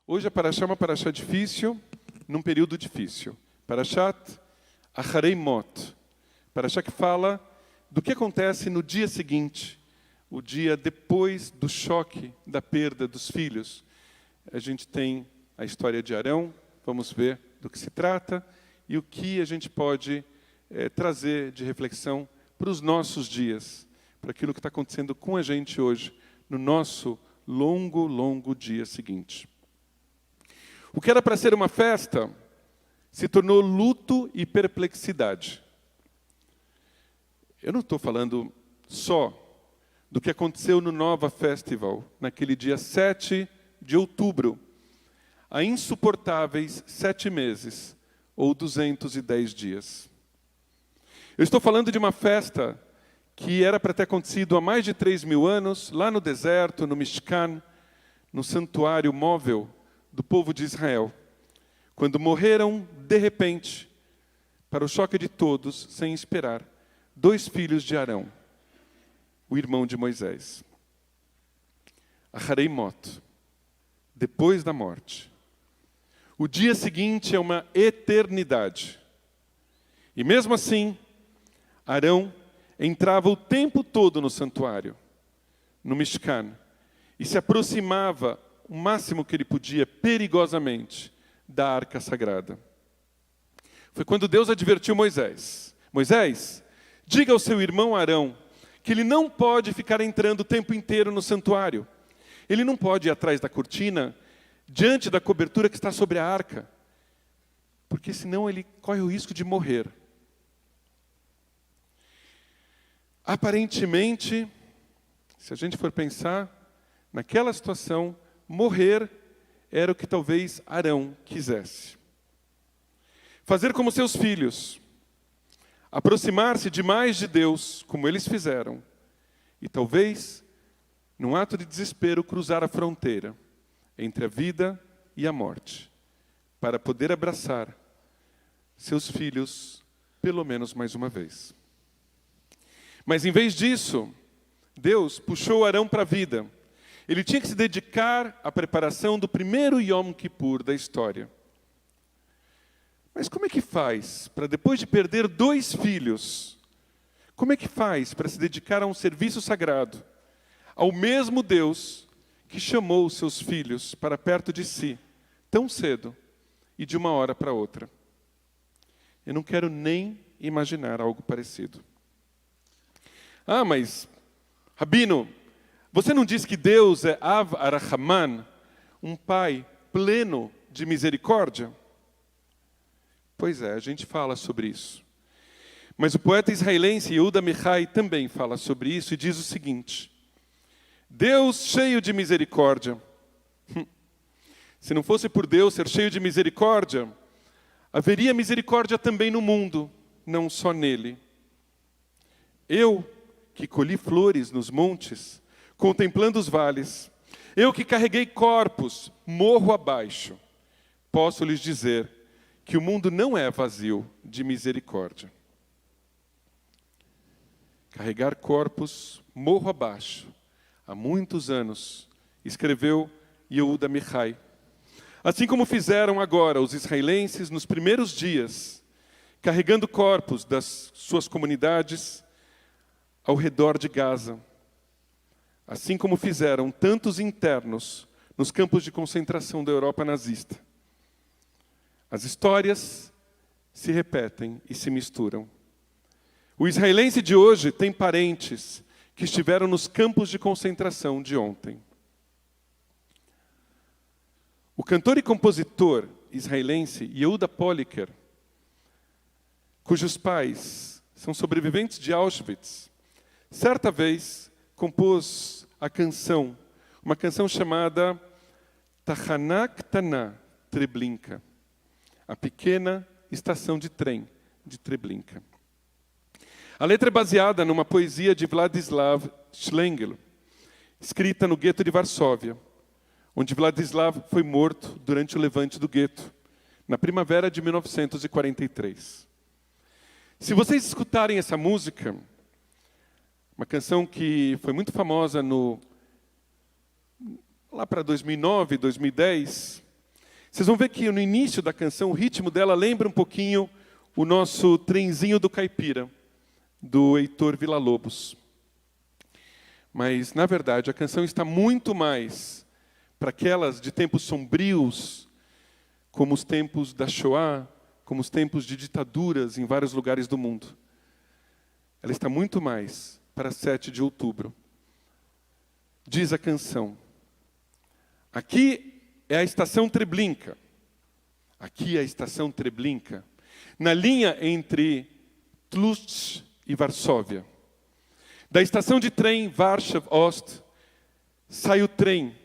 Hoje a Parashá é uma Parashá difícil, num período difícil. Parashat Acharei Mot. Parashá que fala do que acontece no dia seguinte, o dia depois do choque da perda dos filhos. A gente tem a história de Arão, vamos ver do que se trata e o que a gente pode trazer de reflexão para os nossos dias, para aquilo que está acontecendo com a gente hoje, no nosso longo dia seguinte. O que era para ser uma festa se tornou luto e perplexidade. Eu não estou falando só do que aconteceu no Nova Festival, naquele dia 7 de outubro, há insuportáveis 7 meses, ou 210 dias. Eu estou falando de uma festa que era para ter acontecido há mais de 3.000 anos, lá no deserto, no Mishkan, no santuário móvel do povo de Israel, quando morreram, de repente, para o choque de todos, sem esperar, 2 filhos de Arão, o irmão de Moisés. Acharei Mot, depois da morte. O dia seguinte é uma eternidade. E mesmo assim, Arão entrava o tempo todo no santuário, no Mishkan, e se aproximava o máximo que ele podia, perigosamente, da arca sagrada. Foi quando Deus advertiu Moisés. Moisés, diga ao seu irmão Arão que ele não pode ficar entrando o tempo inteiro no santuário. Ele não pode ir atrás da cortina, diante da cobertura que está sobre a arca, porque senão ele corre o risco de morrer. Aparentemente, se a gente for pensar, naquela situação, morrer era o que talvez Arão quisesse. Fazer como seus filhos, aproximar-se demais de Deus, como eles fizeram, e talvez, num ato de desespero, cruzar a fronteira entre a vida e a morte, para poder abraçar seus filhos, pelo menos mais uma vez. Mas em vez disso, Deus puxou Arão para a vida. Ele tinha que se dedicar à preparação do primeiro Yom Kippur da história. Mas como é que faz para, depois de perder 2 filhos, como é que faz para se dedicar a um serviço sagrado, ao mesmo Deus que chamou os seus filhos para perto de si, tão cedo e de uma hora para outra? Eu não quero nem imaginar algo parecido. Ah, mas, Rabino, você não diz que Deus é Av Arahaman, um pai pleno de misericórdia? Pois é, a gente fala sobre isso. Mas o poeta israelense Yehuda Amichai também fala sobre isso e diz o seguinte: Deus cheio de misericórdia. Se não fosse por Deus ser cheio de misericórdia, haveria misericórdia também no mundo, não só nele. Eu, que colhi flores nos montes, contemplando os vales, eu que carreguei corpos, morro abaixo, posso lhes dizer que o mundo não é vazio de misericórdia. Carregar corpos, morro abaixo, há muitos anos, escreveu Yehuda Amichai. Assim como fizeram agora os israelenses nos primeiros dias, carregando corpos das suas comunidades ao redor de Gaza. Assim como fizeram tantos internos nos campos de concentração da Europa nazista. As histórias se repetem e se misturam. O israelense de hoje tem parentes que estiveram nos campos de concentração de ontem. O cantor e compositor israelense Yehuda Poliker, cujos pais são sobreviventes de Auschwitz, certa vez compôs a canção, uma canção chamada Tachana Ktana Treblinka, a pequena estação de trem de Treblinka. A letra é baseada numa poesia de Vladislav Schlengel, escrita no gueto de Varsóvia, onde Vladislav foi morto durante o levante do gueto, na primavera de 1943. Se vocês escutarem essa música, uma canção que foi muito famosa lá para 2009, 2010, Vocês vão ver que no início da canção, o ritmo dela lembra um pouquinho o nosso trenzinho do caipira, do Heitor Villa-Lobos. Mas, na verdade, a canção está muito mais para aquelas de tempos sombrios, como os tempos da Shoah, como os tempos de ditaduras em vários lugares do mundo. Ela está muito mais para 7 de outubro. Diz a canção: aqui é a estação Treblinka. Aqui é a estação Treblinka, na linha entre Tlustz e Varsóvia. Da estação de trem Warsaw-Ost sai o trem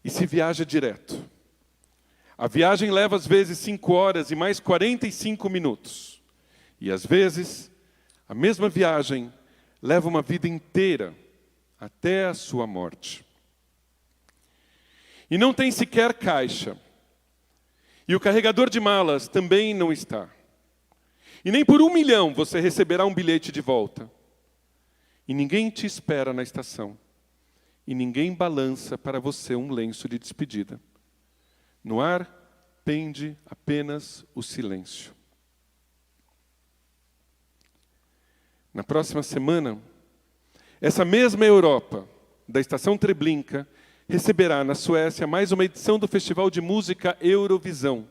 e se viaja direto. A viagem leva às vezes 5 horas e mais 45 minutos. E às vezes, a mesma viagem leva uma vida inteira até a sua morte. E não tem sequer caixa. E o carregador de malas também não está. E nem por 1 milhão você receberá um bilhete de volta. E ninguém te espera na estação. E ninguém balança para você um lenço de despedida. No ar pende apenas o silêncio. Na próxima semana, essa mesma Europa, da estação Treblinka, receberá na Suécia mais uma edição do Festival de Música Eurovision,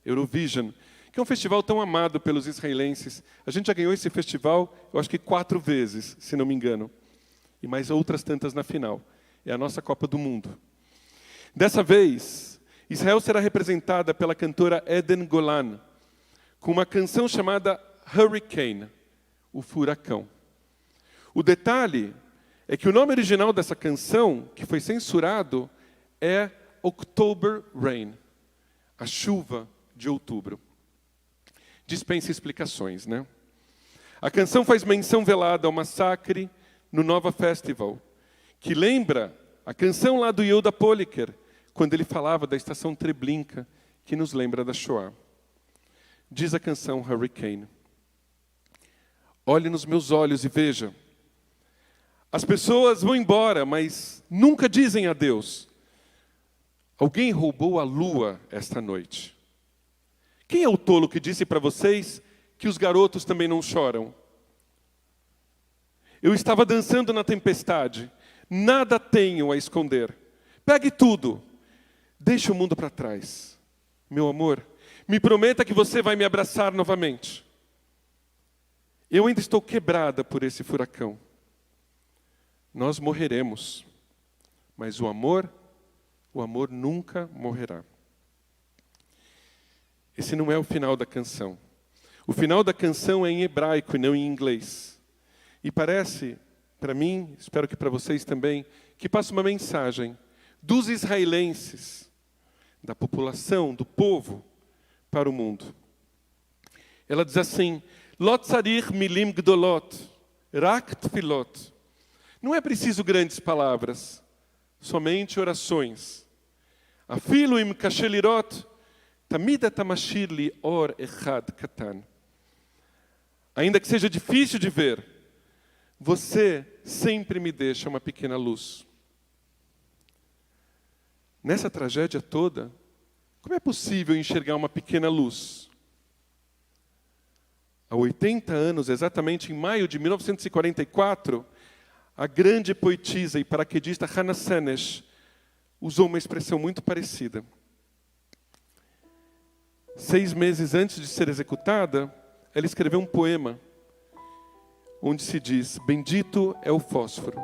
que é um festival tão amado pelos israelenses. A gente já ganhou esse festival, eu acho que 4 vezes, se não me engano. E mais outras tantas na final. É a nossa Copa do Mundo. Dessa vez, Israel será representada pela cantora Eden Golan, com uma canção chamada Hurricane, o furacão. O detalhe é que o nome original dessa canção, que foi censurado, é October Rain, a chuva de outubro. Dispensa explicações, né? A canção faz menção velada ao massacre no Nova Festival, que lembra a canção lá do Yehuda Poliker, quando ele falava da estação Treblinka, que nos lembra da Shoah. Diz a canção Hurricane: olhe nos meus olhos e veja. As pessoas vão embora, mas nunca dizem adeus. Alguém roubou a lua esta noite. Quem é o tolo que disse para vocês que os garotos também não choram? Eu estava dançando na tempestade. Nada tenho a esconder. Pegue tudo. Deixe o mundo para trás. Meu amor, me prometa que você vai me abraçar novamente. Eu ainda estou quebrada por esse furacão. Nós morreremos, mas o amor nunca morrerá. Esse não é o final da canção. O final da canção é em hebraico e não em inglês. E parece, para mim, espero que para vocês também, que passa uma mensagem dos israelenses, da população, do povo, para o mundo. Ela diz assim: Lot tzarich milim gdolot, rak tfilot. Não é preciso grandes palavras, somente orações. Afilo im kashe lirot, tamid אתה משאיר לי אור אחד קטן. Ainda que seja difícil de ver, você sempre me deixa uma pequena luz. Nessa tragédia toda, como é possível enxergar uma pequena luz? Há 80 anos, exatamente em maio de 1944, a grande poetisa e paraquedista Hannah Senesh usou uma expressão muito parecida. 6 meses antes de ser executada, ela escreveu um poema onde se diz: bendito é o fósforo.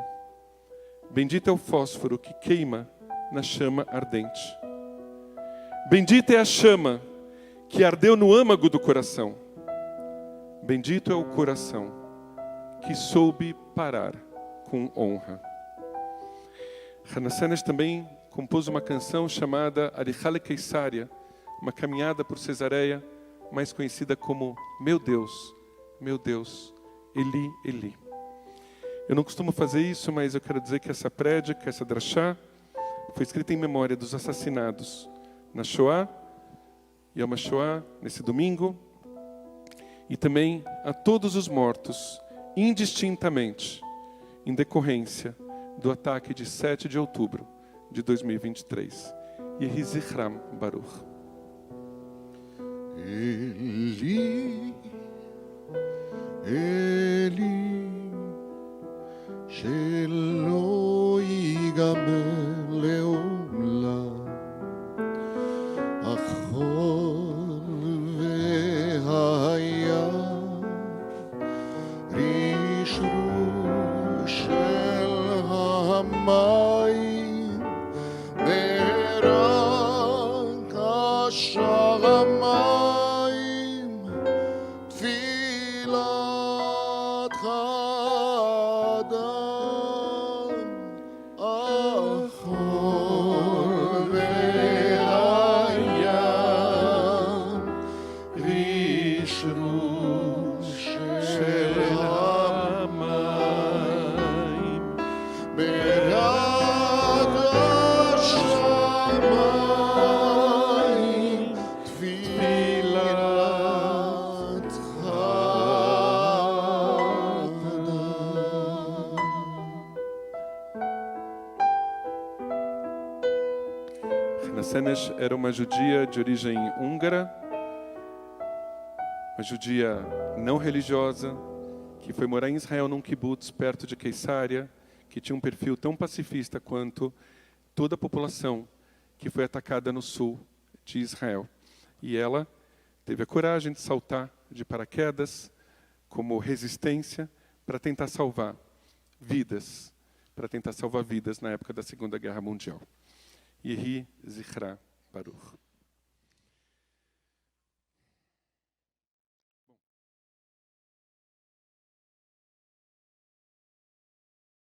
Bendito é o fósforo que queima na chama ardente. Bendita é a chama que ardeu no âmago do coração. Bendito é o coração que soube parar com honra. Hannah Senesh também compôs uma canção chamada Arihale Keisaria, uma caminhada por Cesareia, mais conhecida como Meu Deus, Eli, Eli. Eu não costumo fazer isso, mas eu quero dizer que essa prédica, essa drachá, foi escrita em memória dos assassinados na Shoah, Yom HaShoah, nesse domingo, e também a todos os mortos, indistintamente, em decorrência do ataque de 7 de outubro de 2023. Yehi Zichram Baruch. Eli, Eli, שלא ייגמר לעולם, החול והים, רשרוש של המים, ברק השמיים, תפילת האדם, החול והים, רשרוש של המים, ברק השמיים, תפילת האדם. Hannah Senesh era uma judia de origem húngara, uma judia não religiosa, que foi morar em Israel num kibbutz perto de Queisária, que tinha um perfil tão pacifista quanto toda a população que foi atacada no sul de Israel. E ela teve a coragem de saltar de paraquedas como resistência para tentar salvar vidas, na época da Segunda Guerra Mundial. Yehi Zichra Baruch.